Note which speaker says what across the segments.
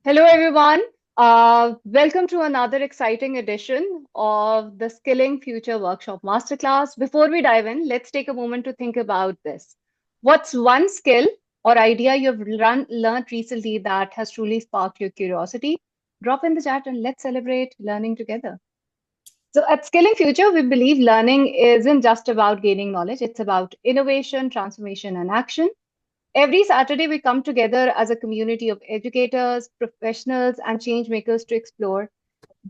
Speaker 1: Hello, everyone. Welcome to another exciting edition of the Skilling Future Workshop Masterclass. Before we dive in, let's take a moment to think about this. What's one skill or idea you've learned recently that has truly sparked your curiosity? Drop in the chat and let's celebrate learning together. So, at Skilling Future, we believe learning isn't just about gaining knowledge, it's about innovation, transformation, and action. Every Saturday, we come together as a community of educators, professionals, and change makers to explore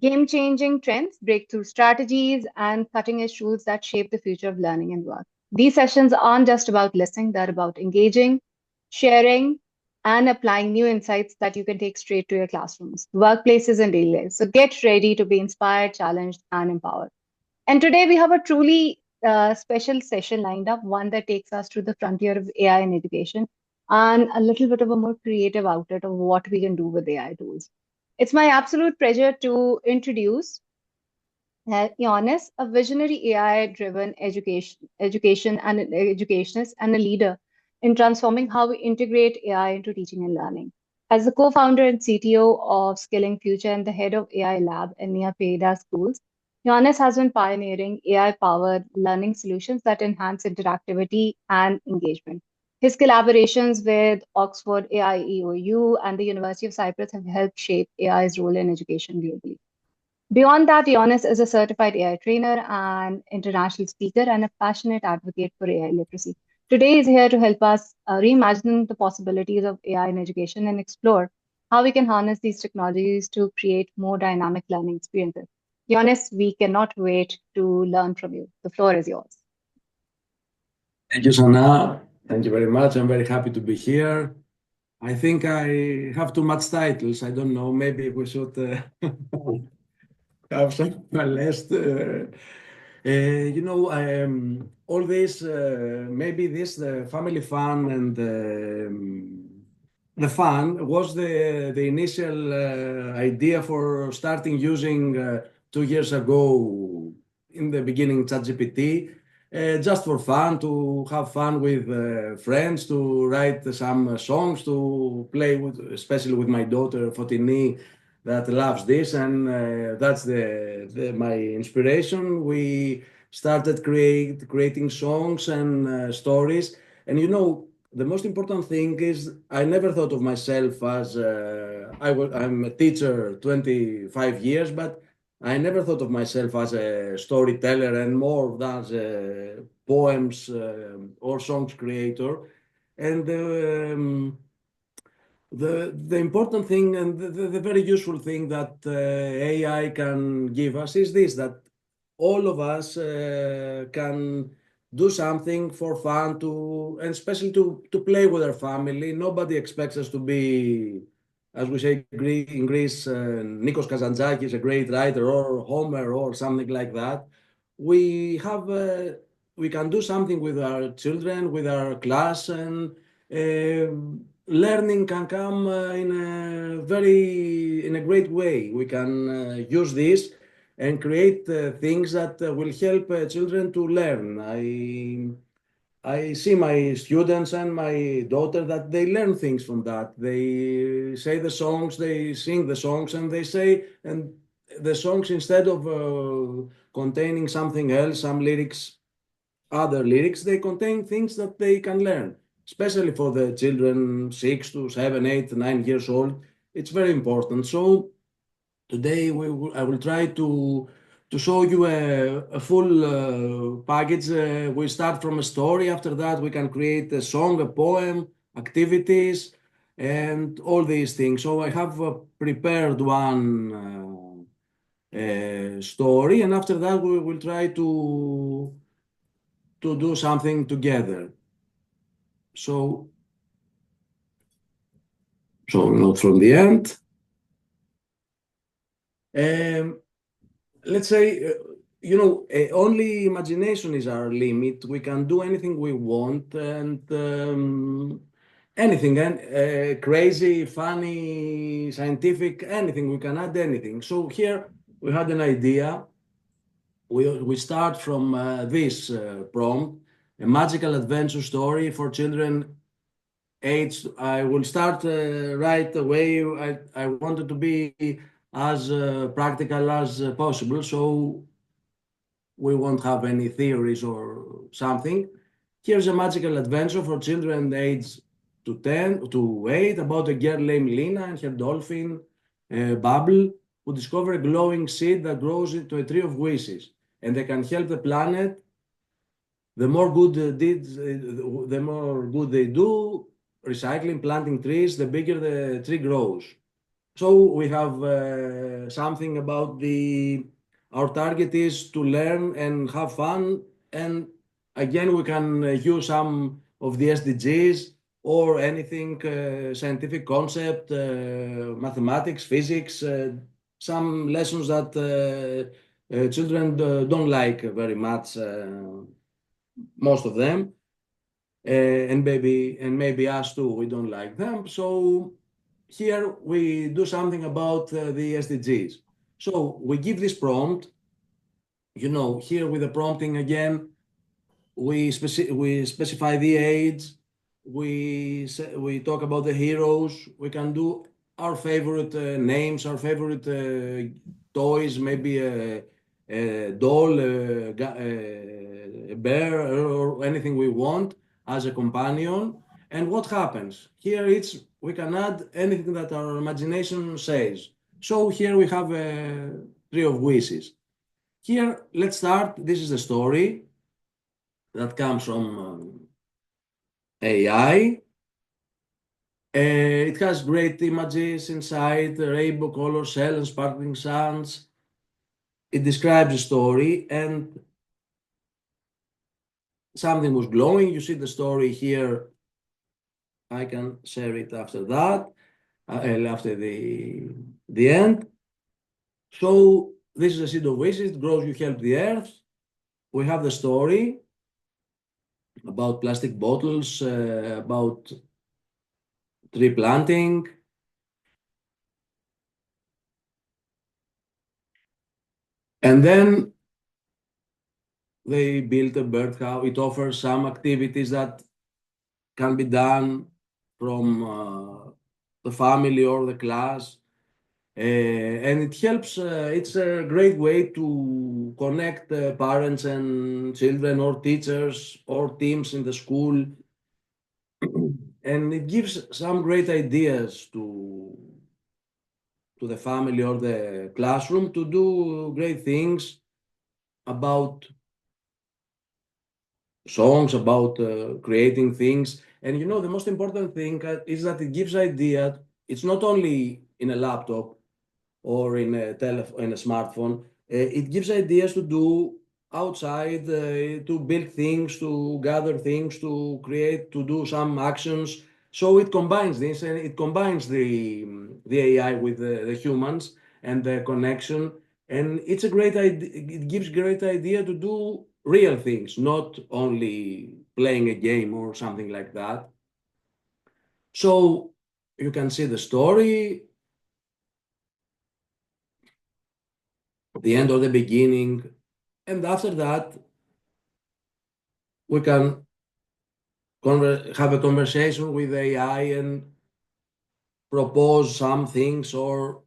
Speaker 1: game changing trends, breakthrough strategies, and cutting edge tools that shape the future of learning and work. These sessions aren't just about listening, they're about engaging, sharing, and applying new insights that you can take straight to your classrooms, workplaces, and daily lives. So get ready to be inspired, challenged, and empowered. And today we have a truly special session lined up, one that takes us to the frontier of AI in education and a little bit of a more creative outlet of what we can do with AI tools. It's my absolute pleasure to introduce Ioannis, a visionary AI-driven education and an educationist and a leader in transforming how we integrate AI into teaching and learning. As the co-founder and CTO of Skilling Future and the head of AI Lab in Nia Peida Schools, Ioannis has been pioneering AI-powered learning solutions that enhance interactivity and engagement. His collaborations with Oxford AIEOU and the University of Cyprus have helped shape AI's role in education globally. Beyond that, Ioannis is a certified AI trainer and international speaker and a passionate advocate for AI literacy. Today, he's here to help us reimagine the possibilities of AI in education and explore how we can harness these technologies to create more dynamic learning experiences. Ioannis, we cannot wait to learn from you. The floor is yours.
Speaker 2: Thank you, Sana. Thank you very much. I'm very happy to be here. I think I have too much titles. I don't know. Maybe we should have some less. All this, maybe this, the family fun and the fun was the initial idea for starting using 2 years ago in the beginning ChatGPT, just for fun, to have fun with friends, to write some songs, to play with, especially with my daughter Fotini, that loves this, and that's my inspiration. We started creating songs and stories, and the most important thing is I never thought of myself as I'm a teacher 25 years, but I never thought of myself as a storyteller and more than as a poems or songs creator. And the important thing and the very useful thing that AI can give us is this, that all of us can do something for fun and especially to play with our family. Nobody expects us to be, as we say in Greece, Nikos Kazantzakis, a great writer, or Homer or something like that. We have we can do something with our children, with our class, and learning can come in a great way. We can use this and create things that will help children to learn. I see my students and my daughter that they learn things from that. They say the songs, they sing the songs, and they say, and the songs, instead of containing something else, some lyrics, other lyrics, they contain things that they can learn, especially for the children 6 to 7, 8, 9 years old. It's very important. So today I will try to show you a full package. We start from a story. After that, we can create a song, a poem, activities, and all these things. So I have prepared one story, and after that, we will try to do something together. So not from the end. Let's say, only imagination is our limit. We can do anything we want, and anything, and crazy, funny, scientific, anything. We can add anything. So here we had an idea. We start from this prompt, a magical adventure story for children age, I will start right away. I wanted to be as practical as possible, so we won't have any theories or something. Here's a magical adventure for children aged to 10 to 8 about a girl named Lina and her dolphin Bubble who discover a glowing seed that grows into a tree of wishes. And they can help the planet. The more good deeds, the more good they do, recycling, planting trees, the bigger the tree grows. So we have something about the our target is to learn and have fun. And again, we can use some of the SDGs or anything scientific concept, mathematics, physics, some lessons that children don't like very much, most of them, and maybe us too. We don't like them. So here we do something about the SDGs. So we give this prompt, here with the prompting again, we specify the age, we talk about the heroes, we can do our favorite names, our favorite toys, maybe a doll, a bear, or anything we want as a companion. And what happens? Here it's we can add anything that our imagination says. So here we have a tree of wishes. Here, let's start. This is the story that comes from AI. It has great images inside, rainbow color cells and sparkling suns. It describes the story, and something was glowing. You see the story here. I can share it after that, after the end. So this is a seed of wishes. It grows. You help the earth. We have the story about plastic bottles, about tree planting. And then they built a birdhouse. It offers some activities that can be done from the family or the class. And it helps, it's a great way to connect parents and children or teachers or teams in the school. And it gives some great ideas to the family or the classroom to do great things about songs, about creating things. And the most important thing is that it gives idea. It's not only in a laptop or in a in a smartphone. It gives ideas to do outside, to build things, to gather things, to create, to do some actions. So it combines this, and it combines the AI with the humans and the connection. And it's a great idea. It gives great idea to do real things, not only playing a game or something like that. So you can see the story, the end or the beginning, and after that we can have a conversation with AI and propose some things or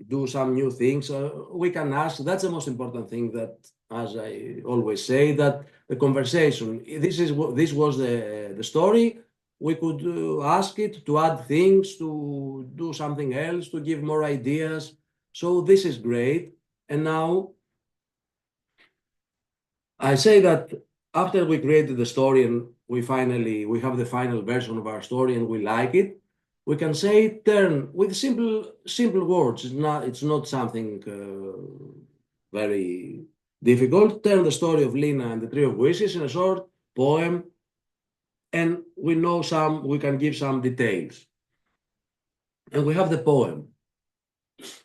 Speaker 2: do some new things. We can ask. That's the most important thing. That, as I always say, that the conversation. This was the story. We could ask it to add things, to do something else, to give more ideas. So this is great. And now I say that after we created the story and we have the final version of our story and we like it, we can say turn with simple words. It's not something very difficult. Turn the story of Lina and the Tree of Wishes in a short poem, and we can give some details. And we have the poem.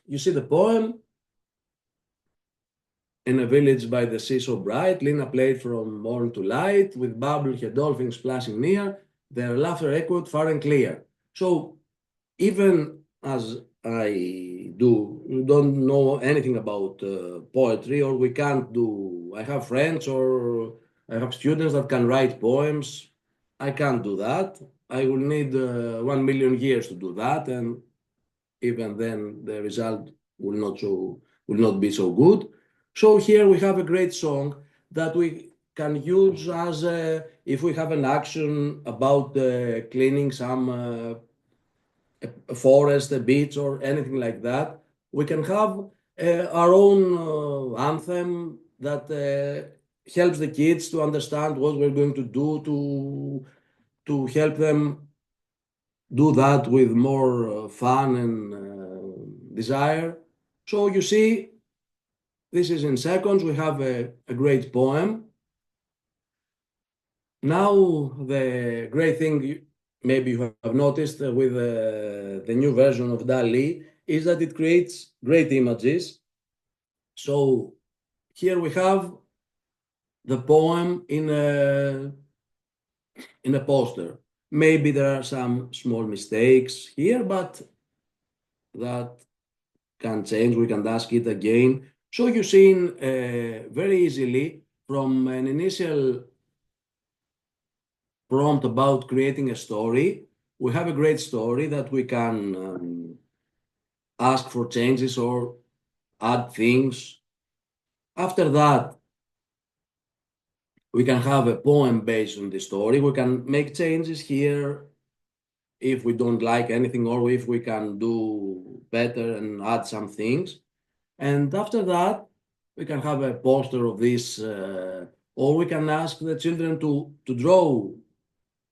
Speaker 2: You see the poem. In a village by the sea so bright, Lina played from morn to light, with Bubble her dolphin splashing near, their laughter echoed far and clear. So even as I don't know anything about poetry, or we can't do, I have friends or I have students that can write poems. I can't do that. I will need 1 million years to do that, and even then the result will not be so good. So here we have a great song that we can use as if we have an action about cleaning some a forest, a beach, or anything like that. We can have our own anthem that helps the kids to understand what we're going to do to help them do that with more fun and desire. So you see, this is in seconds. We have a great poem. Now, the great thing maybe you have noticed with the new version of DALL-E is that it creates great images. So here we have the poem in a poster. Maybe there are some small mistakes here, but that can change. We can ask it again. So you see very easily from an initial prompt about creating a story, we have a great story that we can ask for changes or add things. After that, we can have a poem based on the story. We can make changes here if we don't like anything or if we can do better and add some things. And after that, we can have a poster of this, or we can ask the children to draw,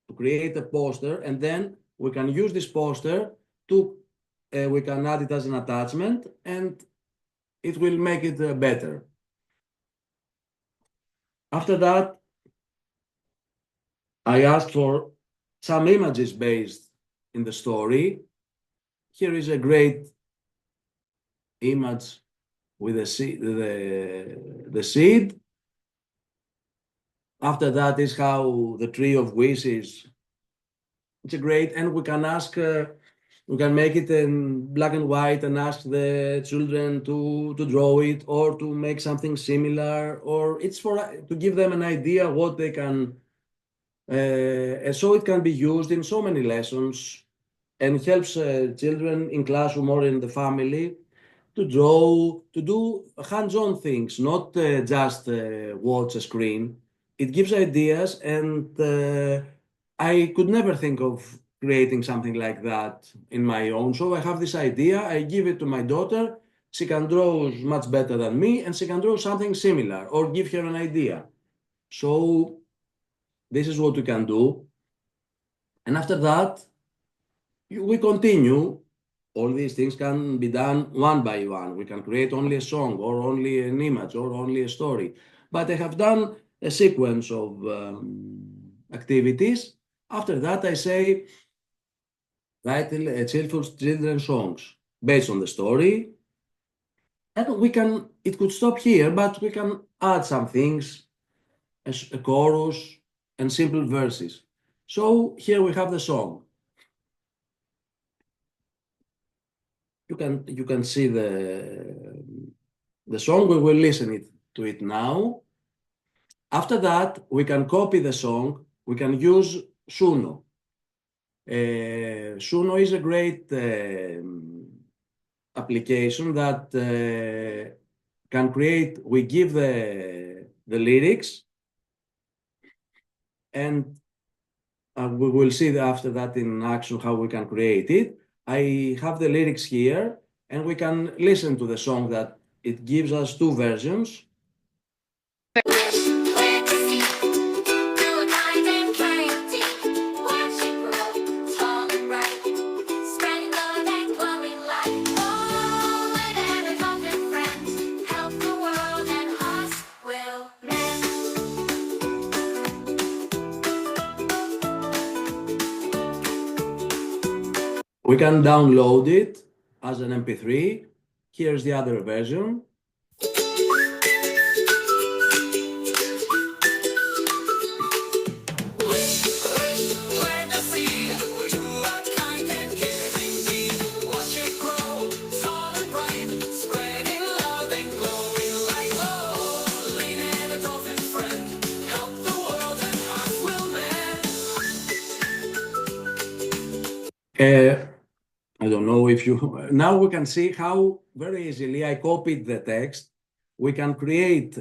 Speaker 2: to create a poster, and then we can use this poster to, we can add it as an attachment, and it will make it better. After that, I asked for some images based in the story. Here is a great image with the seed. After that is how the tree of wishes. It's a great, and we can ask, we can make it in black and white and ask the children to draw it or to make something similar, or it's for to give them an idea what they can, and so it can be used in so many lessons and helps children in classroom or in the family to draw, to do hands-on things, not just watch a screen. It gives ideas, and I could never think of creating something like that in my own. So I have this idea, I give it to my daughter. She can draw much better than me, and she can draw something similar or give her an idea. So this is what we can do. And after that, we continue. All these things can be done one by one. We can create only a song or only an image or only a story. But I have done a sequence of activities. After that, I say, write a children's songs based on the story. And we can, it could stop here, but we can add some things, a chorus and simple verses. So here we have the song. You can see the song. We will listen to it now. After that, we can copy the song. We can use Suno. Suno is a great application that can create. We give the lyrics, and we will see after that in action how we can create it. I have the lyrics here, and we can listen to the song that it gives us two versions. We can download it as an MP3. Here's the other version. Uh, I don't know if you now we can see how very easily I copied the text. We can create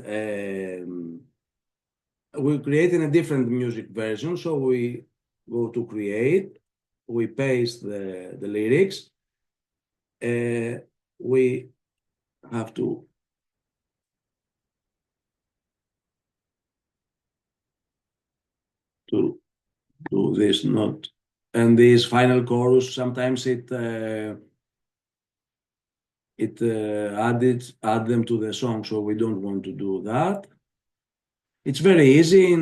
Speaker 2: we create in a different music version. So we go to create, we paste the lyrics. We have to do this note and this final chorus. Sometimes add them to the song, so we don't want to do that. It's very easy.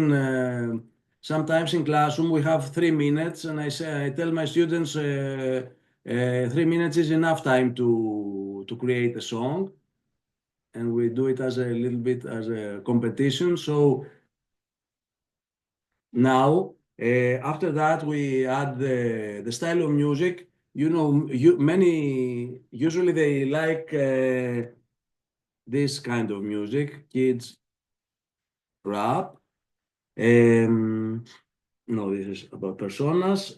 Speaker 2: Sometimes in classroom we have 3 minutes, and I tell my students 3 minutes is enough time to create a song, and we do it as a little bit as a competition. So now after that we add the style of music. You know, many usually they like this kind of music. Kids rap. Um, no, this is about personas.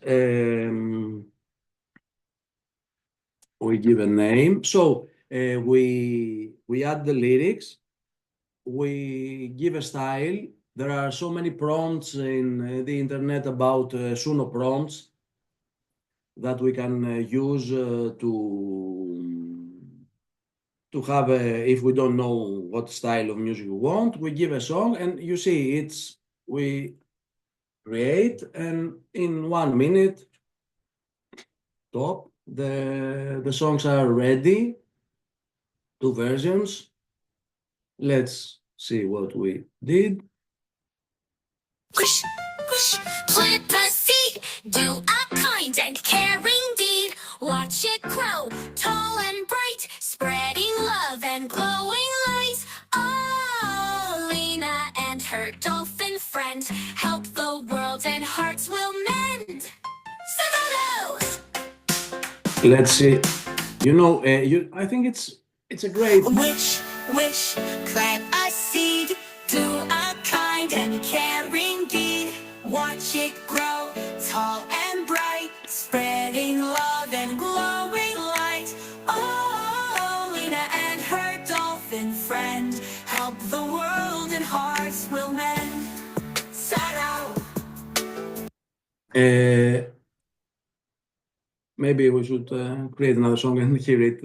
Speaker 2: We give a name. So we add the lyrics. We give a style. There are so many prompts in the internet about Suno prompts that we can use to have if we don't know what style of music we want, we give a song and you see we create and in 1 minute top the songs are ready, two versions. Let's see what we did.
Speaker 3: Wish, wish, plant the seed, do a kind and caring deed. Watch it grow, tall and bright, spreading love and glowing light. Oh, Lena and her dolphin friend help the world and hearts will mend. Solo!
Speaker 2: Let's see. I think it's a great.
Speaker 3: Wish, wish, plant a seed, do a kind and caring deed. Watch it grow, tall and bright, spreading love and glowing light. Oh, Lena and her dolphin friend help the world and hearts will mend. Sorrow.
Speaker 2: Uh, Maybe we should create another song and hear it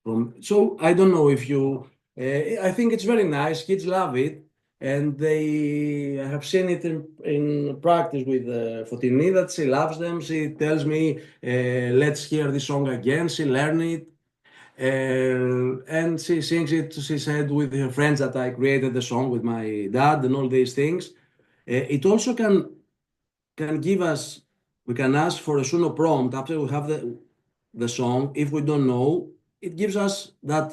Speaker 2: from. So I don't know if you. I think it's very nice. Kids love it, and I have seen it in practice with Fotini that she loves them. She tells me, "Let's hear this song again." She learned it, and she sings it. She said with her friends that I created the song with my dad and all these things. It also can give us, we can ask for a Suno prompt after we have the song. If we don't know, it gives us that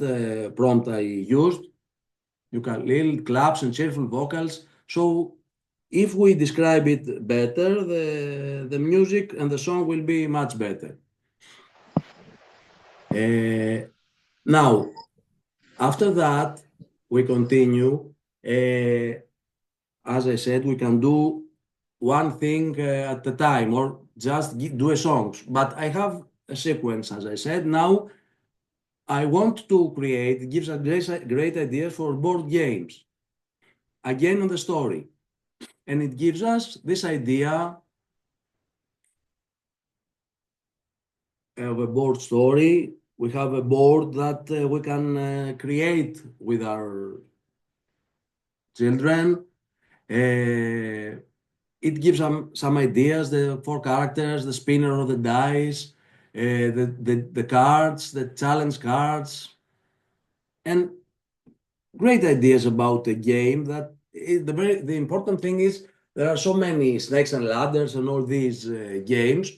Speaker 2: prompt I used. You can little claps and cheerful vocals. So if we describe it better, the music and the song will be much better. Now, after that, we continue. As I said, we can do one thing at a time or just do a song. But I have a sequence, as I said. Now I want to create, it gives a great idea for board games, again on the story. And it gives us this idea of a board story. We have a board that we can create with our children. Uh, it gives some ideas, the four characters, the spinner of the dice, the cards, the challenge cards, and great ideas about the game. The important thing is there are so many snakes and ladders and all these games,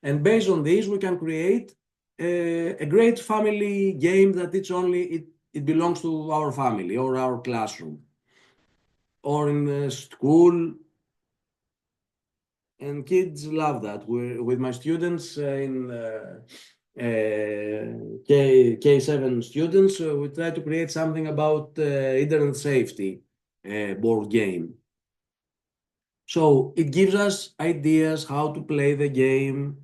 Speaker 2: and based on these we can create a great family game that it belongs to our family or our classroom or in the school, and kids love that. With my students in K7 students, we try to create something about internet safety board game. So it gives us ideas how to play the game.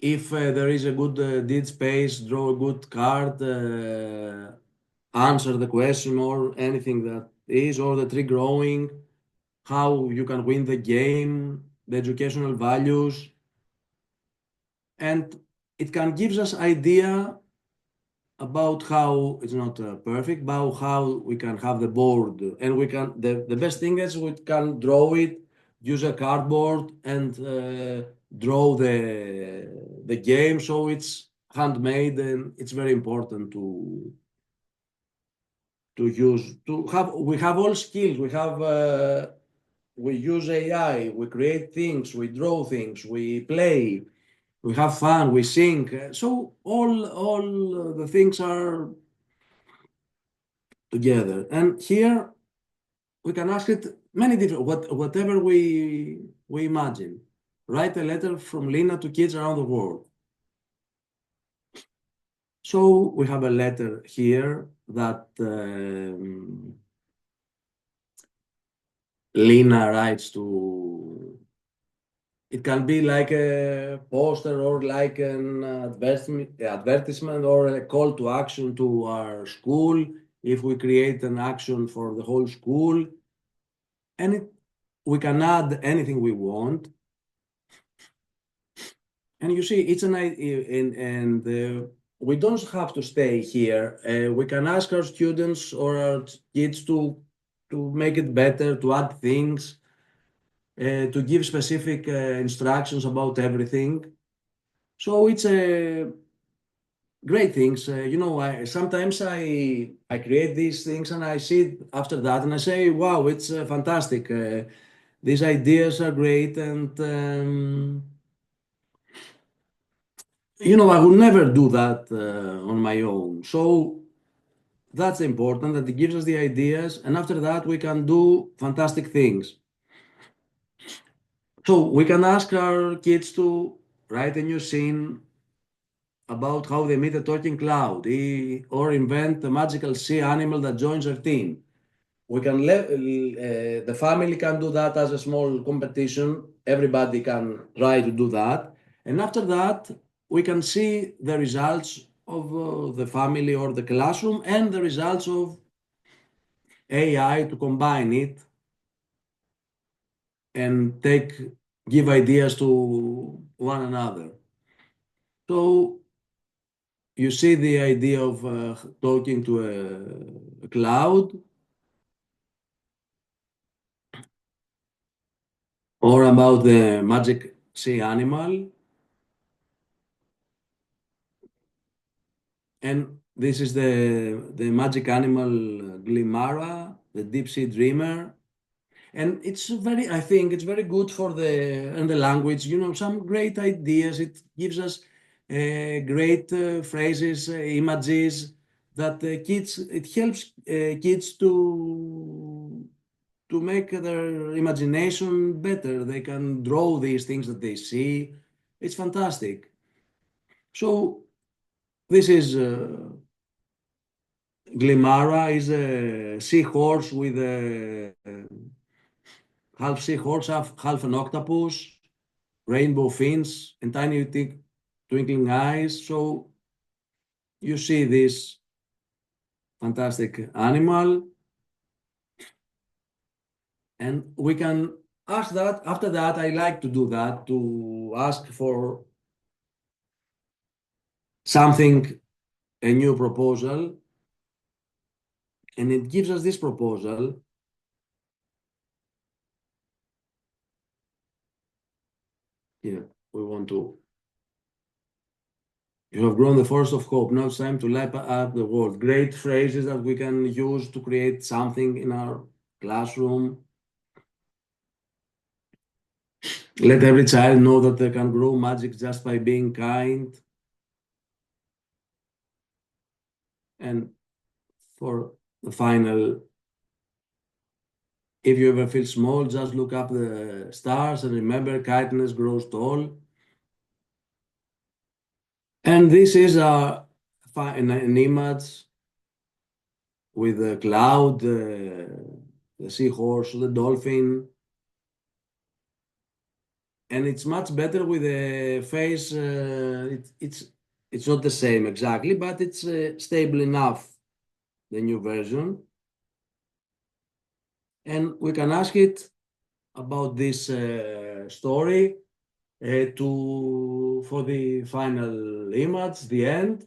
Speaker 2: if there is a good deed space, draw a good card, answer the question or anything that is, or the tree growing, how you can win the game, the educational values, and it can give us idea about how it's not perfect, but how we can have the board, and we can the best thing is we can draw it, use a cardboard, and draw the game, so it's handmade, and it's very important to use to have. We have all skills. We have. We use AI. We create things. We draw things. We play. We have fun. We sing. So all the things are together. And here we can ask it many different, whatever we imagine. Write a letter from Lina to kids around the world. So we have a letter here that Lina writes to. It can be like a poster or like an advertisement or a call to action to our school. If we create an action for the whole school, and we can add anything we want. And you see, it's an idea, and we don't have to stay here. We can ask our students or our kids to make it better, to add things, to give specific instructions about everything. So it's a great things. Sometimes I create these things and I see it after that and I say, wow, it's fantastic. These ideas are great, and I would never do that on my own. So that's important that it gives us the ideas, and after that we can do fantastic things. So we can ask our kids to write a new scene about how they meet a talking cloud, or invent a magical sea animal that joins their team. The family can do that as a small competition. Everybody can try to do that, and after that we can see the results of the family or the classroom and the results of AI to combine it and give ideas to one another. So you see the idea of talking to a cloud, or about the magic sea animal. And this is the magic animal Glimara, the deep sea dreamer. And I think it's very good for the language, some great ideas. It gives us great phrases, images that it helps kids to make their imagination better. They can draw these things that they see. It's fantastic. So this is Glimara is a seahorse with a half seahorse, half an octopus, rainbow fins, and tiny twinkling eyes. So you see this fantastic animal, and we can ask that. After that, I like to do that, to ask for something, a new proposal, and it gives us this proposal. Here, we want to. You have grown the force of hope. Now it's time to light up the world. Great phrases that we can use to create something in our classroom. Let every child know that they can grow magic just by being kind. And for the final, if you ever feel small, just look up the stars and remember kindness grows tall. And this is an image with the cloud, the seahorse, the dolphin, and it's much better with a face. It's not the same exactly, but it's stable enough, the new version. And we can ask it about this story to for the final image, the end.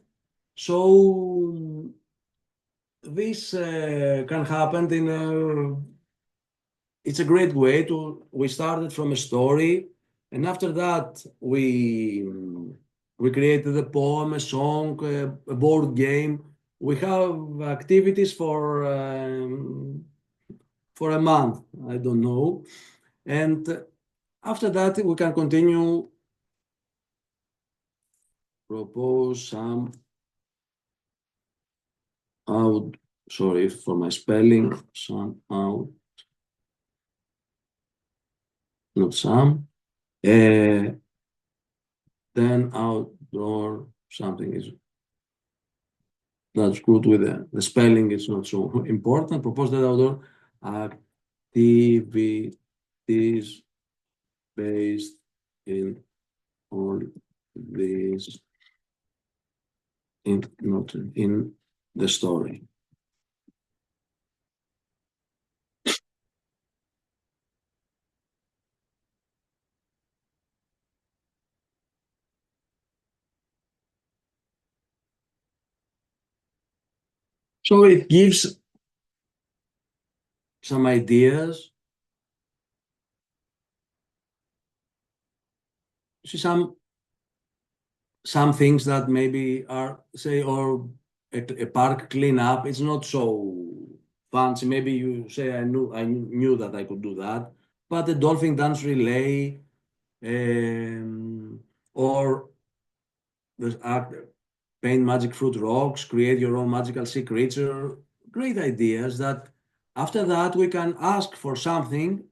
Speaker 2: So this can happen in a it's a great way to we started from a story, and after that we created a poem, a song, a board game. We have activities for a month, I don't know, and after that we can continue propose some out. Sorry for my spelling. Some out, not some. Uh, then outdoor something is that's good with the spelling. It's not so important. Propose that outdoor activities based in all these in not in the story. So it gives some ideas. See some things that maybe are say or a park cleanup. It's not so fancy. Maybe you say I knew that I could do that, but the dolphin dance relay or the act, paint magic fruit rocks, create your own magical sea creature. Great ideas that after that we can ask for something.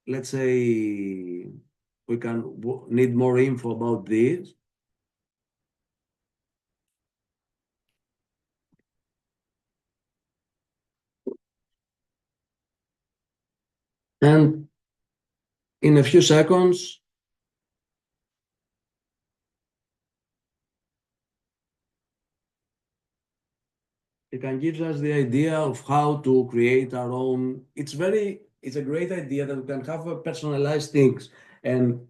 Speaker 2: Let's say we can need more info about this. And in a few seconds, it can give us the idea of how to create our own. It's a great idea that we can have a personalized things. And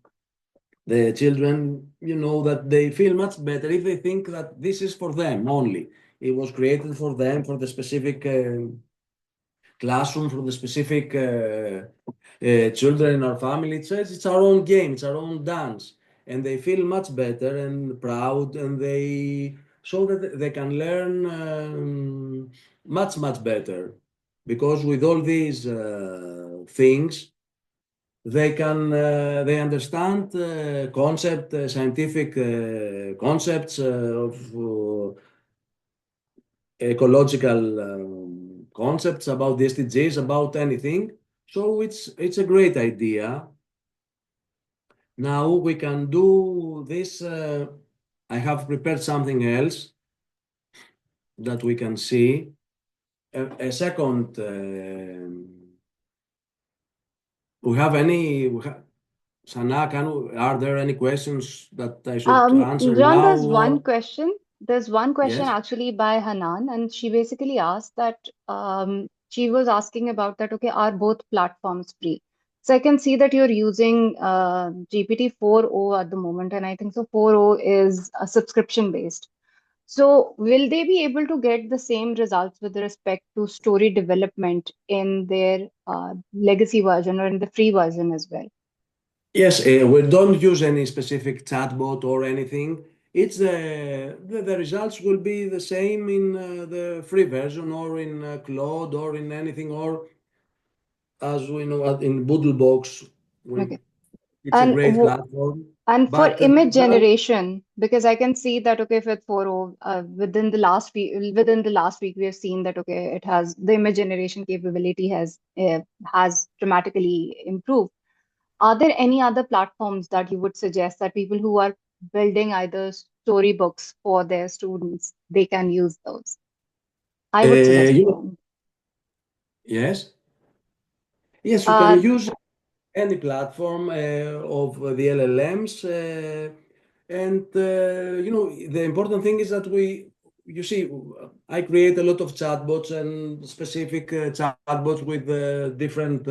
Speaker 2: the children, that they feel much better if they think that this is for them only. It was created for them, for the specific classroom, for the specific children in our family. It's our own game, it's our own dance. And they feel much better and proud, and they so that they can learn much, much better. Because with all these things, they understand scientific concepts of ecological concepts about the SDGs, about anything. So it's a great idea. Now we can do this. I have prepared something else that we can see. A second. We have any? Sana, are there any questions that I should answer
Speaker 1: John,
Speaker 2: now?
Speaker 1: there's one
Speaker 2: Or
Speaker 1: question. There's one question
Speaker 2: yes?
Speaker 1: actually by Hanan, and she basically asked that she was asking about that, okay, are both platforms free? So I can see that you're using GPT 4.0 at the moment, and I think so 4.0 is a subscription based. So will they be able to get the same results with respect to story development in their legacy version or in the free version as well?
Speaker 2: Yes, we don't use any specific chatbot or anything. It's the results will be the same in the free version or in Claude or in anything or as we know in Boodlebox. We,
Speaker 1: Okay.
Speaker 2: it's a
Speaker 1: And
Speaker 2: great platform,
Speaker 1: And for
Speaker 2: but
Speaker 1: image generation, because I can see that okay, with 4.0, within the last week we have seen that okay, it has the image generation capability has dramatically improved. Are there any other platforms that you would suggest that people who are building either storybooks for their students, they can use those? I would suggest
Speaker 2: you know,
Speaker 1: Chrome.
Speaker 2: yes, yes, you can
Speaker 1: Uh,
Speaker 2: use. any platform of the LLMs. The important thing is that you see, I create a lot of chatbots and specific chatbots with different,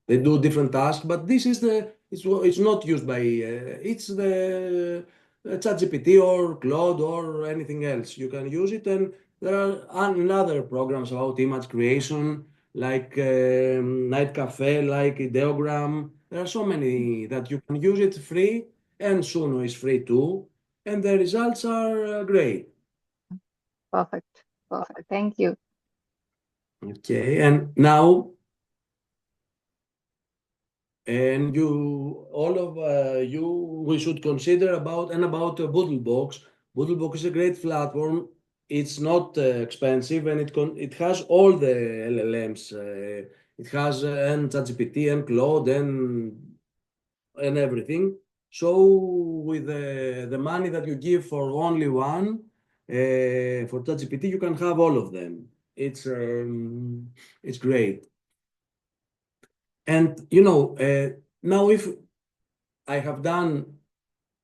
Speaker 2: they do different tasks, but it's not used by, it's the ChatGPT or Claude or anything else. You can use it, and there are another programs about image creation like Night Cafe, like Ideogram. There are so many that you can use it free, and Suno is free too, and the results are great.
Speaker 1: Perfect. Perfect. Thank you.
Speaker 2: Okay, and now, and you, all of you, we should consider about Boodlebox. Boodlebox is a great platform. It's not expensive, and it has all the LLMs. It has and ChatGPT and Claude and everything. So with the money that you give for only one, for ChatGPT, you can have all of them. It's great. And now if I have done,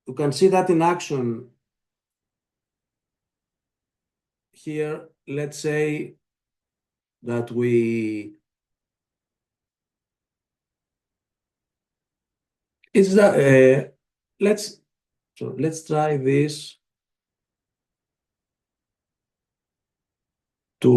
Speaker 2: you can see that in action here. Let's say that it's that let's try this to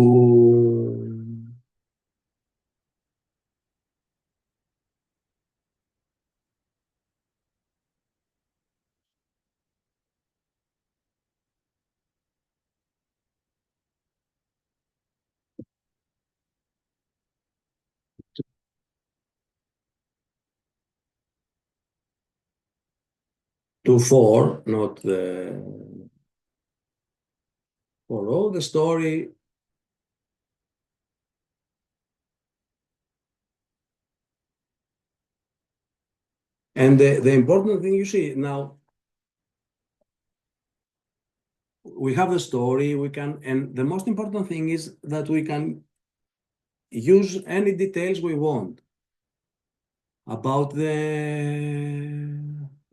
Speaker 2: four, not the for all the story. And the important thing you see now, we have the story, and the most important thing is that we can use any details we want about the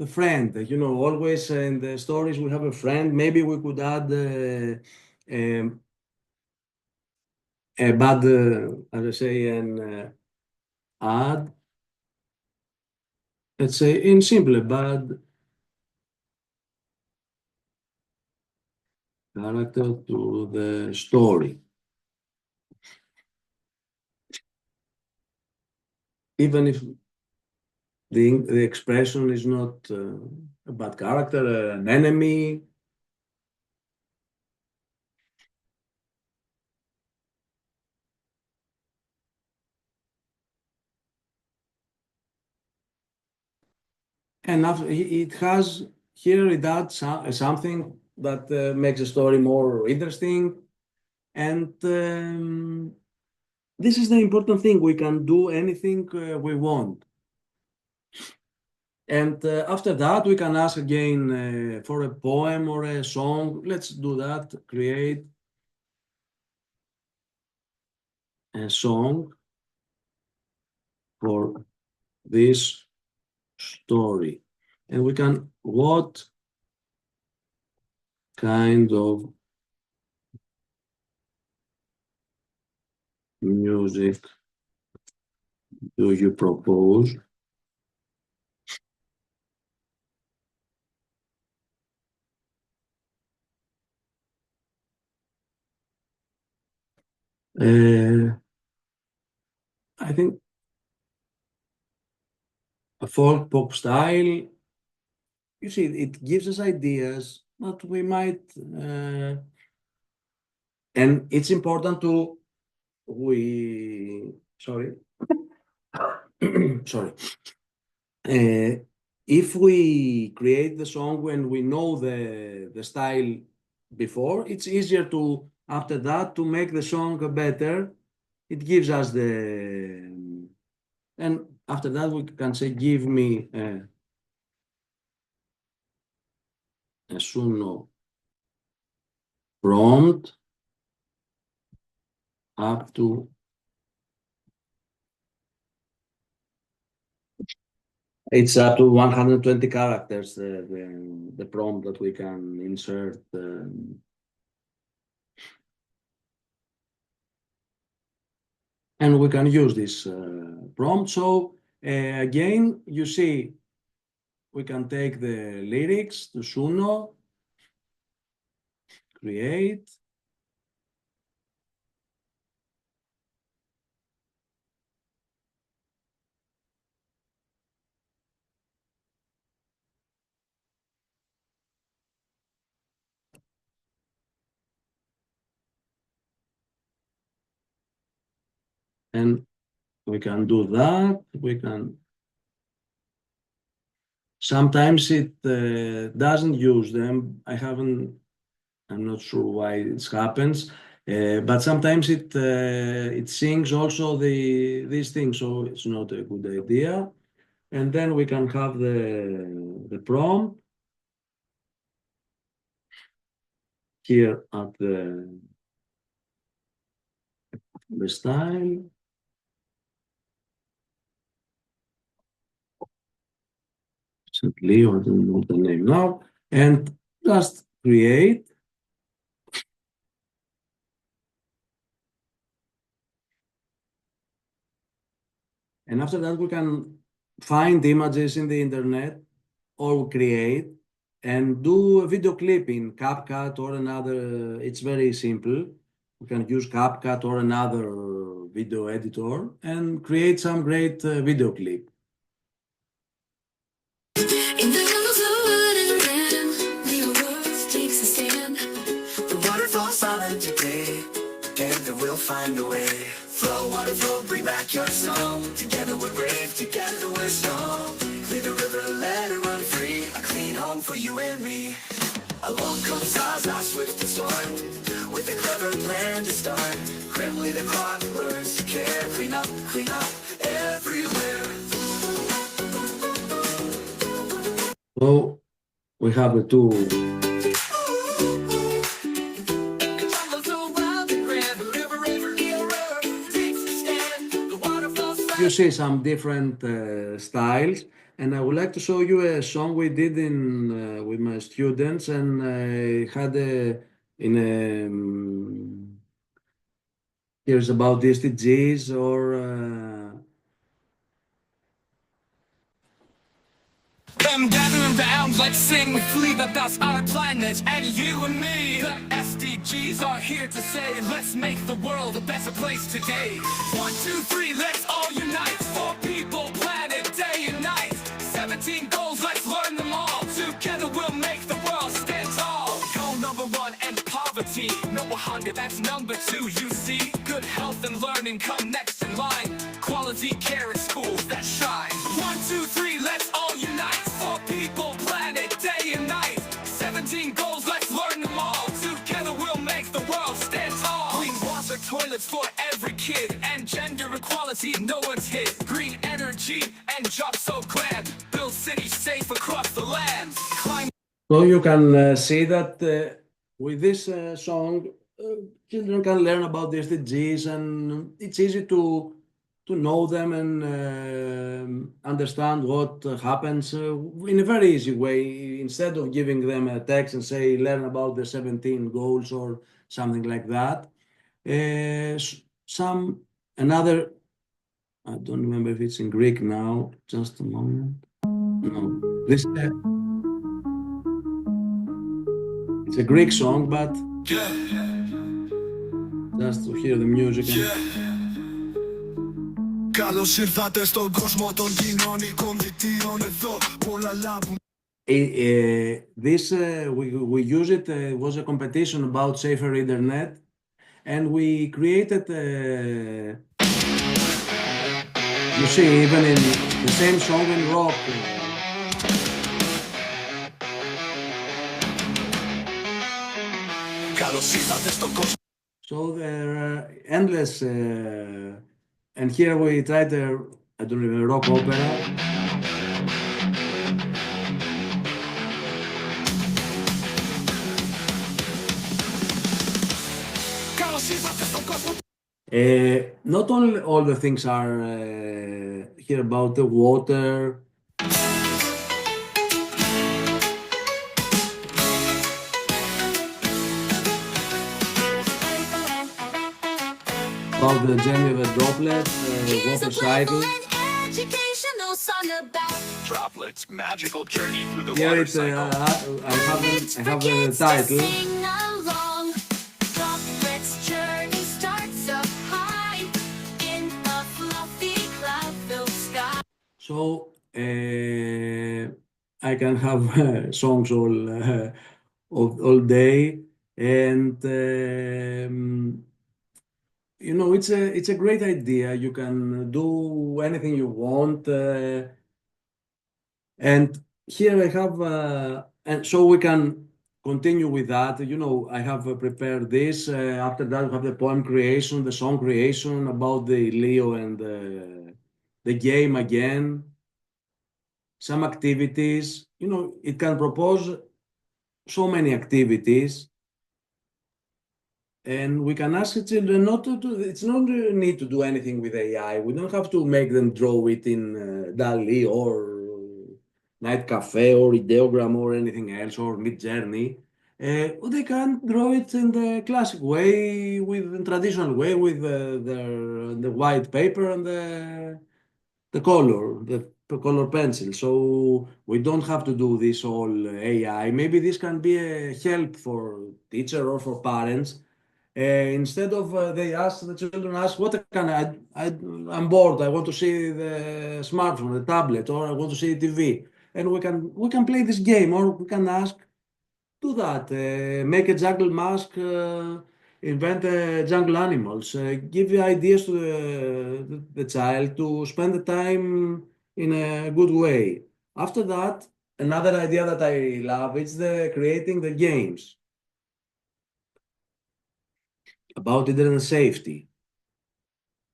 Speaker 2: friend. Always in the stories we have a friend. Maybe we could add a bad, as I say, and add, let's say, in simple, a bad character to the story. Even if the expression is not a bad character, an enemy. And it has here it adds something that makes the story more interesting. And this is the important thing. We can do anything we want. And after that, we can ask again for a poem or a song. Let's do that. Create a song for this story. And we can, what kind of music do you propose? I think a folk pop style, you see, it gives us ideas, but we might, and it's important to, sorry, sorry. If we create the song when we know the style before, it's easier to, after that, to make the song better. It gives us and after that we can say, give me a Suno prompt up to It's up to 120 characters, the prompt that we can insert. And we can use this prompt. So again, you see, we can take the lyrics to Suno, create, and we can do that. We can. Sometimes it doesn't use them. I'm not sure why it happens, but sometimes it sings also these things, so it's not a good idea. And then we can have the prompt here at the style. Simply, or I don't know the name now, and just create. And after that, we can find images in the internet or create and do a video clip in CapCut or another. It's very simple. We can use CapCut or another video editor and create some great video clip.
Speaker 3: In the jungles of wood and land, the earth takes a stand. The water falls silent today, together we'll find a way. Flow, water flow, bring back your song. Together we're brave, together we're strong. Clear the river, let it run free. A clean home for you and me. Along comes Zaza, swift and storm, with a clever plan to start. Grimly the clock learns to care. Clean up everywhere.
Speaker 2: So we have the two. You see some different styles, and I would like to show you a song we did in with my students, and I had in a here's about the SDGs or
Speaker 3: Them gathering round, let's sing. We believe that that's our planet, and you and me. The SDGs are here to say, let's make the world a better place today. 1, 2, 3, let's all unite. For people, planet, day and night. 17 goals, let's learn them all. Together we'll make the world stand tall. Goal number 1, end poverty. Number 100, that's number 2. You see, good health and learning come next in line. Quality care in schools that shine. 1, 2, 3, let's all unite. For people, planet, day and night. 17 goals, let's learn them all. Together we'll make the world stand tall. Clean water, toilets for every kid, and gender equality no one's hid. Green energy and jobs so grand. Build cities safe across the land.
Speaker 2: so you can see that with this song, children can learn about the SDGs, and it's easy to know them and understand what happens in a very easy way. Instead of giving them a text and say, learn about the 17 goals or something like that. Another, I don't remember if it's in Greek now, just a moment. No, this, it's a Greek song, but just to hear the music.
Speaker 3: Καλώς ήρθατε στον κόσμο των κοινωνικών δικτύων εδώ. Πολλά λάβουν.
Speaker 2: This we use it was a competition about safer internet, and we created you see even in the same song in rock.
Speaker 3: Καλώς ήρθατε στον κόσμο.
Speaker 2: So there are endless, and here we tried I don't know, rock opera.
Speaker 3: Καλώς ήρθατε στον κόσμο.
Speaker 2: Not only all the things are here about the water. about the journey of a droplet,
Speaker 3: Here's a
Speaker 2: water
Speaker 3: playful
Speaker 2: cycle.
Speaker 3: and educational song about
Speaker 4: Droplets' magical journey through the
Speaker 2: Here
Speaker 4: water
Speaker 2: it,
Speaker 4: cycle.
Speaker 3: droplets
Speaker 2: I
Speaker 3: for
Speaker 2: have the
Speaker 3: kids to
Speaker 2: title.
Speaker 3: sing along. Droplets' journey starts up high in a fluffy cloud-filled sky.
Speaker 2: So I can have songs all day, and it's a great idea. You can do anything you want, and here I have, and so we can continue with that. I have prepared this. After that, we have the poem creation, the song creation about the Leo and the game again. Some activities, it can propose so many activities, and we can ask the children not to do, it's not need to do anything with AI. We don't have to make them draw it in DALL-E or Night Cafe or Ideogram or anything else or Mid Journey. They can draw it in the classic way, with the traditional way, with the white paper and the color pencil. So we don't have to do this all AI. Maybe this can be a help for teacher or for parents. Instead of the children ask, what can I'm bored. I want to see the smartphone, the tablet, or I want to see TV, and we can play this game, or we can ask, do that. Make a jungle mask, invent jungle animals, give the ideas to the child to spend the time in a good way. After that, another idea that I love is the creating the games about internet safety.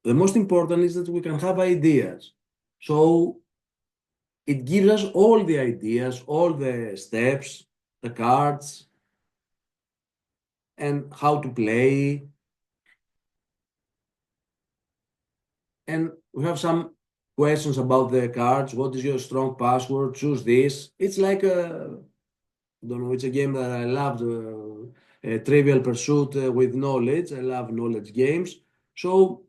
Speaker 2: The most important is that we can have ideas. So it gives us all the ideas, all the steps, the cards, and how to play. And we have some questions about the cards. What is your strong password? Choose this. It's like I don't know, it's a game that I loved, Trivial Pursuit with knowledge. I love knowledge games. So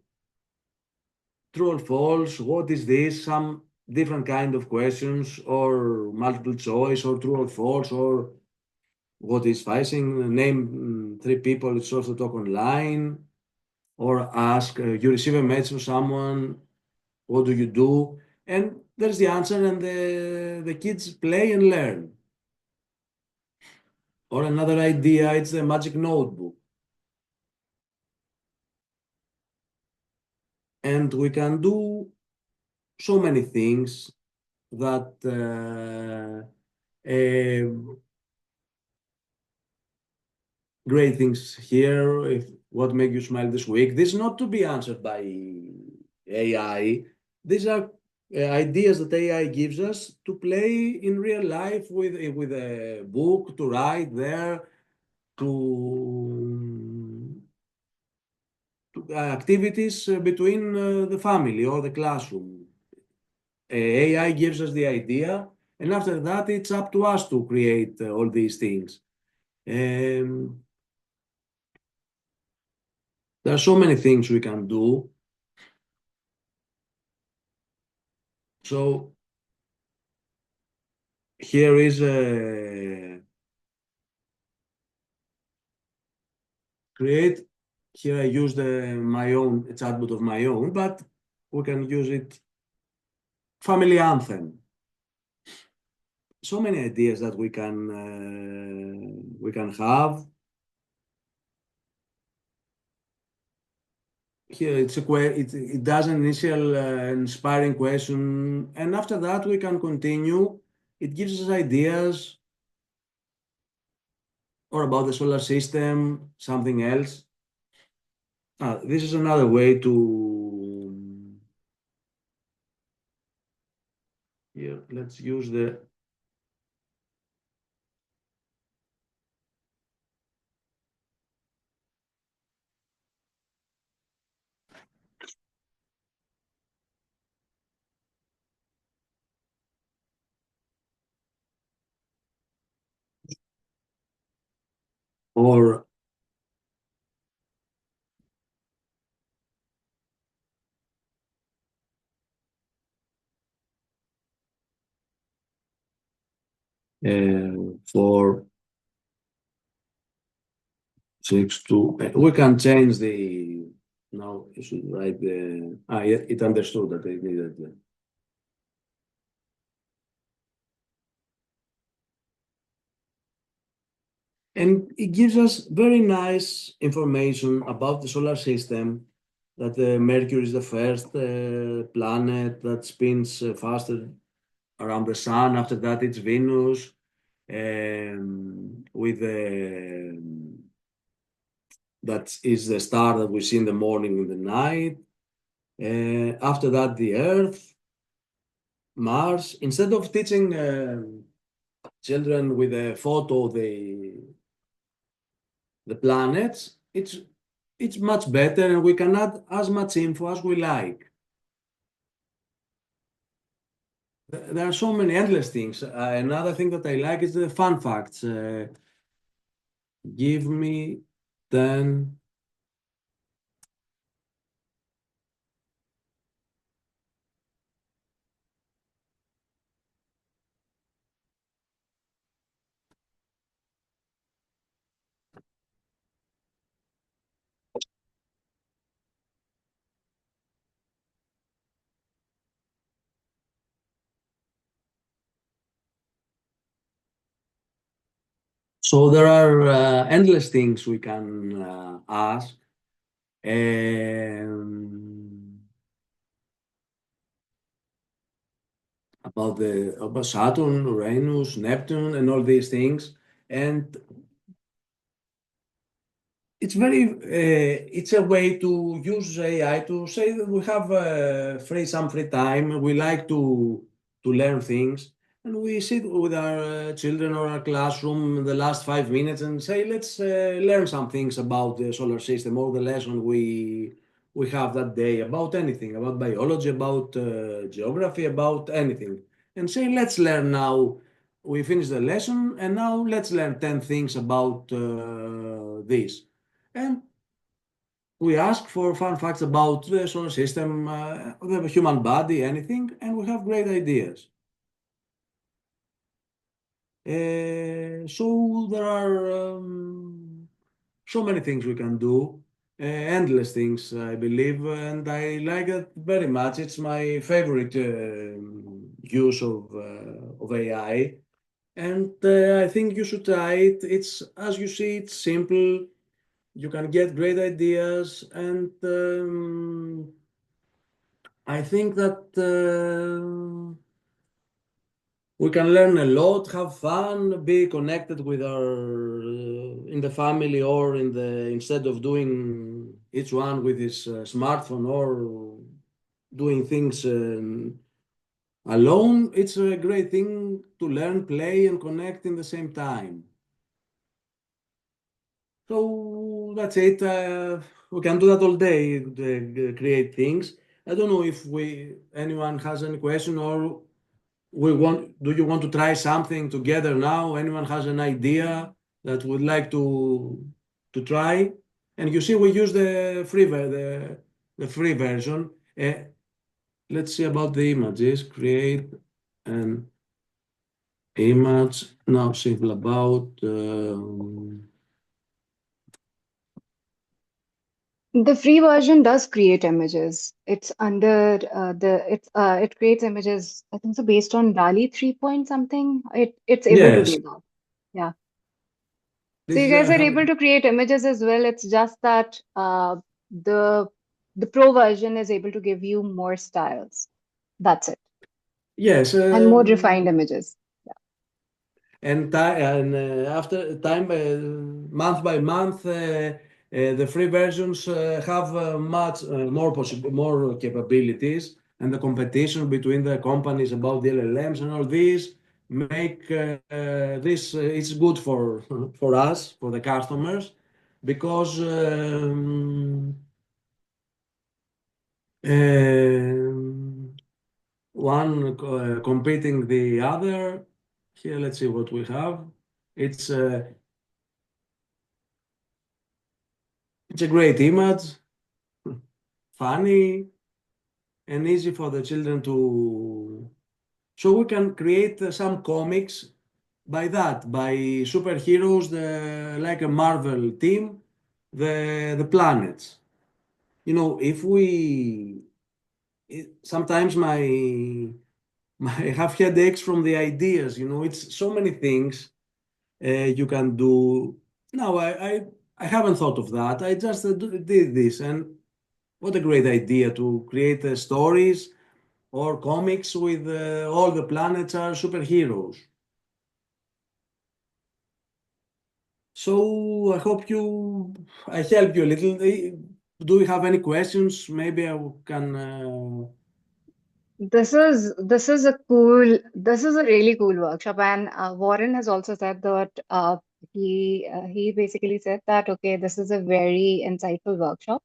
Speaker 2: true or false, what is this? Some different kind of questions, or multiple choice, or true or false, or what is phishing? Name three people it's also talk online, or ask, you receive a message from someone, what do you do? And there's the answer, and the kids play and learn. Or another idea, it's the magic notebook. And we can do so many things that great things here. If what make you smile this week? This is not to be answered by AI. These are ideas that AI gives us to play in real life with a book, to write there, to activities between the family or the classroom. AI gives us the idea, and after that, it's up to us to create all these things. Um, there are so many things we can do. So here is a create. Here I use my own chatbot of my own, but we can use it family anthem. So many ideas that we can have. Here it does an initial inspiring question, and after that we can continue. It gives us ideas or about the solar system, something else. This is another way to, here, let's use the, or 4, 6, 2. We can change the. Now you should write the. Yeah, it understood that I needed. And it gives us very nice information about the solar system, that Mercury is the first planet that spins faster around the sun. After that, it's Venus, with that is the star that we see in the morning and the night. After that, the Earth, Mars. Instead of teaching children with a photo the planets, it's much better, and we can add as much info as we like. There are so many endless things. Another thing that I like is the fun facts. Give me 10. So there are endless things we can ask. Um, about Saturn, Uranus, Neptune, and all these things. And it's a way to use AI to say that we have some free time. We like to learn things, and we sit with our children or our classroom the last 5 minutes and say, let's learn some things about the solar system or the lesson we have that day about anything, about biology, about geography, about anything, and say, let's learn now. We finished the lesson, and now let's learn 10 things about this. And we ask for fun facts about the solar system, the human body, anything, and we have great ideas. So there are so many things we can do, endless things, I believe, and I like it very much. It's my favorite use of AI, and I think you should try it. It's, as you see, it's simple. You can get great ideas, and I think that we can learn a lot, have fun, be connected with our in the family, or in the instead of doing each one with his smartphone or doing things alone. It's a great thing to learn, play, and connect in the same time. So that's it. We can do that all day, create things. I don't know if anyone has any question, or do you want to try something together now? Anyone has an idea that would like to try? And you see, we use the free version. Let's see about the images. Create an image. Now simple about.
Speaker 1: The free version does create images. It's under it creates images, I think so, based on DALI 3 point something. It's able to
Speaker 2: Yes,
Speaker 1: do that. Yeah. So
Speaker 2: this
Speaker 1: you
Speaker 2: is
Speaker 1: guys
Speaker 2: I
Speaker 1: are
Speaker 2: have.
Speaker 1: able to create images as well. It's just that the the pro version is able to give you more styles. That's it.
Speaker 2: Yes,
Speaker 1: And more refined images.
Speaker 2: and after time month by month, the free versions have much more capabilities, and the competition between the companies about the LLMs and all these make this it's good for for us, for the customers, because one competing the other. Here, let's see what we have. It's it's a great image, funny, and easy for the children to. So we can create some comics by that, by superheroes, like a Marvel team, the planets. You know, if we sometimes I have headaches from the ideas. You know, it's so many things you can do. No, I haven't thought of that. I just did this, and what a great idea to create stories or comics with all the planets are superheroes. So I hope I help you a little. Do you have any questions? Maybe I can.
Speaker 1: This is a really cool workshop, and Warren has also said that he basically said that okay, this is a very insightful workshop.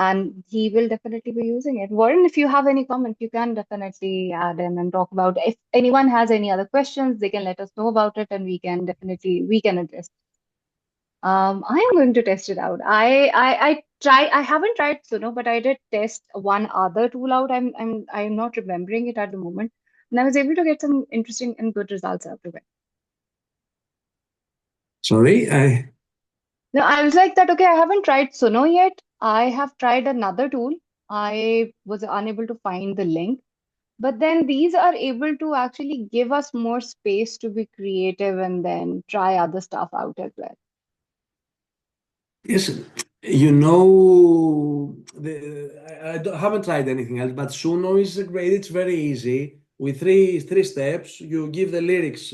Speaker 1: And he will definitely be using it. Warren, if you have any comment, you can definitely add in and talk about. If anyone has any other questions, they can let us know about it, and we can address. I am going to test it out. I haven't tried Suno, but I did test one other tool out. I'm not remembering it at the moment, and I was able to get some interesting and good results out of it.
Speaker 2: Sorry,
Speaker 1: No, I was like that, okay, I haven't tried Suno yet. I have tried another tool. I was unable to find the link. But then these are able to actually give us more space to be creative and then try other stuff out as well.
Speaker 2: yes, you know, haven't tried anything else, but Suno is great. It's very easy. With three steps, you give the lyrics,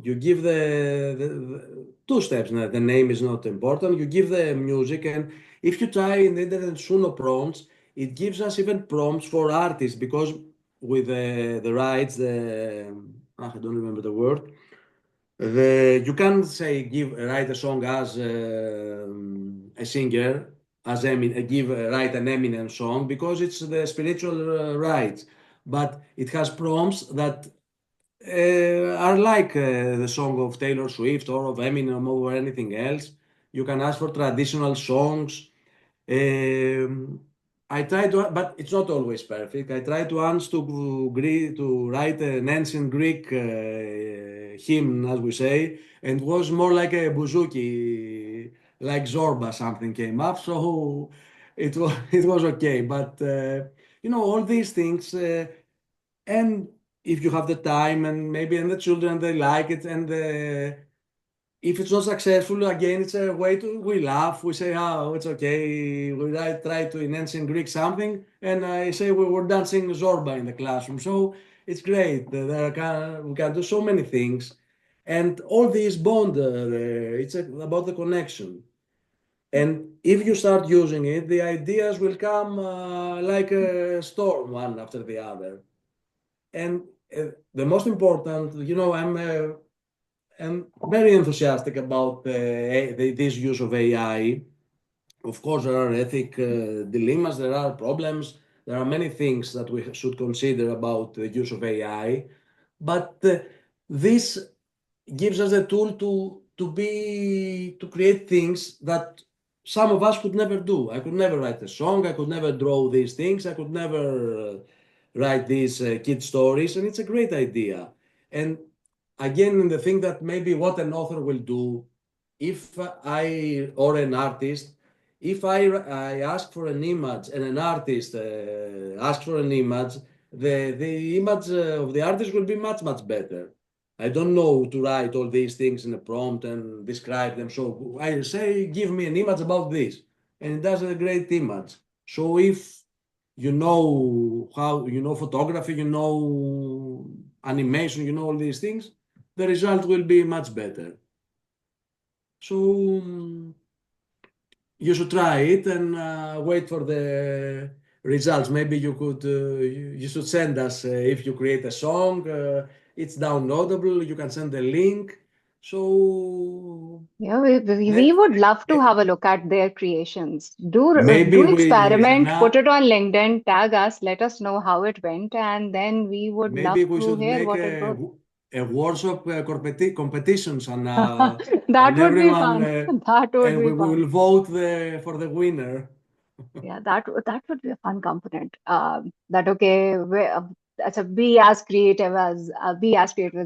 Speaker 2: you give the two steps. Now, the name is not important. You give the music, and if you try in the internet Suno prompts, it gives us even prompts for artists because with the rights, I don't remember the word. You can say write a song as a singer, as write an Eminem song because it's the spiritual rights, but it has prompts that are like the song of Taylor Swift or of Eminem or anything else. You can ask for traditional songs. Um, I try to, but it's not always perfect. I try to to write an ancient Greek hymn, as we say, and it was more like a bouzouki, like Zorba. Something came up, so it was okay. But you know, all these things, and if you have the time, and maybe and the children they like it, and if it's not successful, again, it's a way to we laugh. We say, "Oh, it's okay." Try to in ancient Greek something, and I say we were dancing Zorba in the classroom. So it's great. We can do so many things, and all these bond. It's about the connection. And if you start using it, the ideas will come like a storm, one after the other. And the most important, you know, I'm very enthusiastic about this use of AI. Of course, there are ethic dilemmas, there are problems, there are many things that we should consider about the use of AI. But this gives us a tool to create things that some of us could never do. I could never write a song. I could never draw these things. I could never write these kid stories, and it's a great idea. And again, the thing that maybe what an author will do, if I or an artist, if I ask for an image and an artist asks for an image, the image of the artist will be much better. I don't know to write all these things in a prompt and describe them. So I say, give me an image about this, and it does a great image. So if you know how, you know photography, you know animation, you know all these things, the result will be much better. So you should try it and wait for the results. Maybe you should send us if you create a song. It's downloadable. You can send the link. So
Speaker 1: Yeah, we
Speaker 2: let,
Speaker 1: would love to
Speaker 2: eh,
Speaker 1: have a look at their creations. Do
Speaker 2: maybe
Speaker 1: experiment, put
Speaker 2: now
Speaker 1: it on LinkedIn, tag us, let us know how it went, and then we would love
Speaker 2: maybe we
Speaker 1: to
Speaker 2: should
Speaker 1: hear
Speaker 2: make
Speaker 1: what it goes.
Speaker 2: a workshop competitions
Speaker 1: That
Speaker 2: and
Speaker 1: would be
Speaker 2: everyone
Speaker 1: fun. That would
Speaker 2: and
Speaker 1: be
Speaker 2: we
Speaker 1: fun.
Speaker 2: will vote for the winner.
Speaker 1: Yeah, that would be a fun component. That okay, be as creative as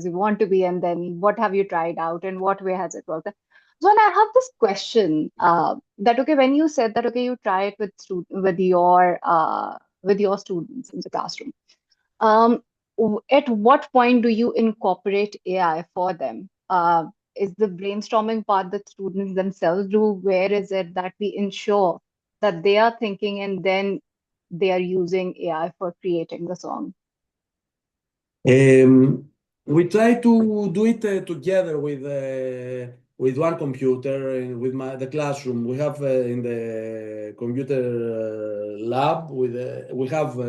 Speaker 1: you want to be, and then what have you tried out, and what way has it worked? So, and I have this question that okay, when you said that okay, you try it with your students in the classroom. At what point do you incorporate AI for them? Is the brainstorming part that students themselves do? Where is it that we ensure that they are thinking and then they are using AI for creating the song?
Speaker 2: We try to do it together with one computer and with the classroom. We have in the computer lab we have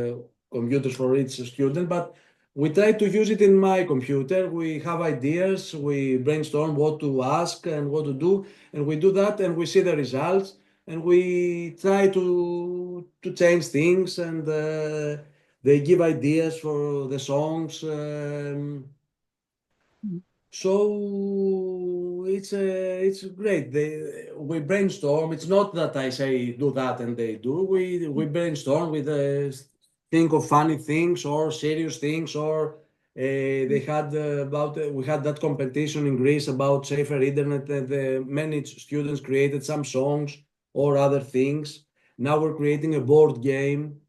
Speaker 2: computers for each student, but we try to use it in my computer. We have ideas, we brainstorm what to ask and what to do, and we do that, and we see the results, and we try to change things and. They give ideas for the songs. So it's great. We brainstorm. It's not that I say do that and they do. We brainstorm with think of funny things or serious things or they had we had that competition in Greece about safer internet and many students created some songs or other things. Now we're creating a board game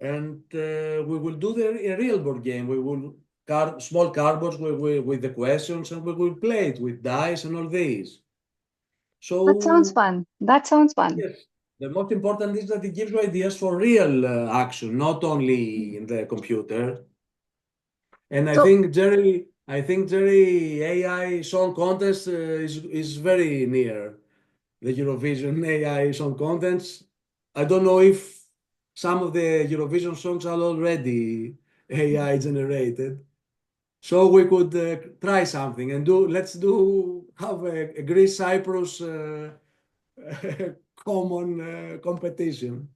Speaker 2: and we will do a real board game. We will small cardboards with the questions, and we will play it with dice and all these.
Speaker 1: That sounds
Speaker 2: So
Speaker 1: fun. That sounds fun.
Speaker 2: yes, the most important is that it gives you ideas for real action, not
Speaker 1: Mm.
Speaker 2: only in the computer. And
Speaker 1: So,
Speaker 2: I think Jerry AI song contest is very near the Eurovision AI song contest. I don't know if some of the Eurovision songs are already AI generated. So we could try something and let's have a Greece Cyprus common competition.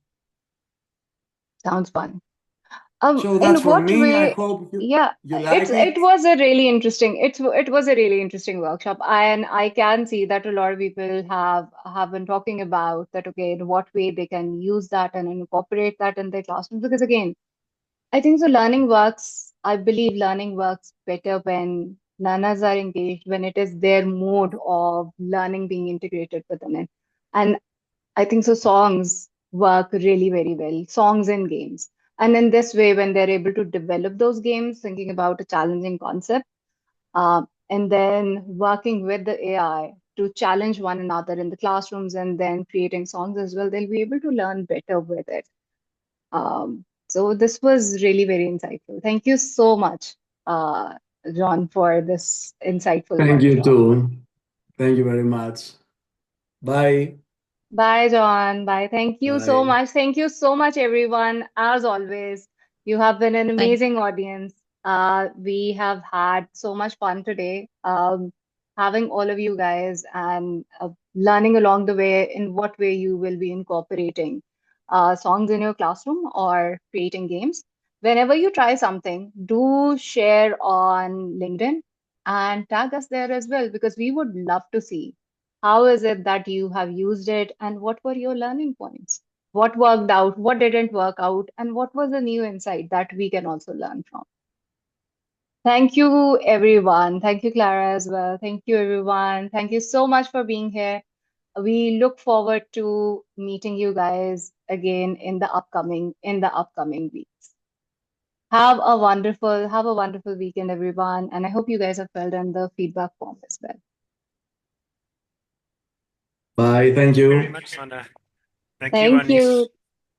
Speaker 1: sounds fun.
Speaker 2: So that's
Speaker 1: In
Speaker 2: for
Speaker 1: what
Speaker 2: me. I
Speaker 1: way?
Speaker 2: hope
Speaker 1: Yeah,
Speaker 2: you like
Speaker 1: it
Speaker 2: it.
Speaker 1: was a really interesting. It was a really interesting workshop, and I can see that a lot of people have been talking about that. Okay, in what way they can use that and incorporate that in their classrooms? Because again, I think so. Learning works. I believe learning works better when learners are engaged, when it is their mode of learning being integrated within it. And I think so songs work really very well, songs and games. And in this way, when they're able to develop those games, thinking about a challenging concept, and then working with the AI to challenge one another in the classrooms and then creating songs as well, they'll be able to learn better with it. So this was really very insightful. Thank you so much, uh, John, for this insightful
Speaker 2: Thank you
Speaker 1: workshop.
Speaker 2: too. Thank you very much. Bye.
Speaker 1: Bye, John. Bye. Thank you so
Speaker 2: Bye.
Speaker 1: much. Thank you so much, everyone. As always, you have been an
Speaker 3: Thank
Speaker 1: amazing audience. We have had so much fun today, having all of you guys and learning along the way in what way you will be incorporating songs in your classroom or creating games. Whenever you try something, do share on LinkedIn and tag us there as well because we would love to see how is it that you have used it and what were your learning points? What worked out, what didn't work out, and what was a new insight that we can also learn from? Thank you, everyone. Thank you, Clara, as well. Thank you, everyone. Thank you so much for being here. We look forward to meeting you guys again in the upcoming weeks. Have a wonderful weekend, everyone. And I hope you guys have filled in the feedback form as well.
Speaker 2: Bye. Thank
Speaker 5: Very
Speaker 2: you.
Speaker 5: much, Sana. Thank you,
Speaker 1: Thank
Speaker 5: Anis.
Speaker 1: you.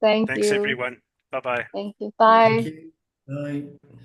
Speaker 1: Thank
Speaker 5: Thanks,
Speaker 1: you.
Speaker 5: everyone. Bye bye.
Speaker 1: Thank you.
Speaker 2: Thank
Speaker 1: Bye.
Speaker 2: you. Bye.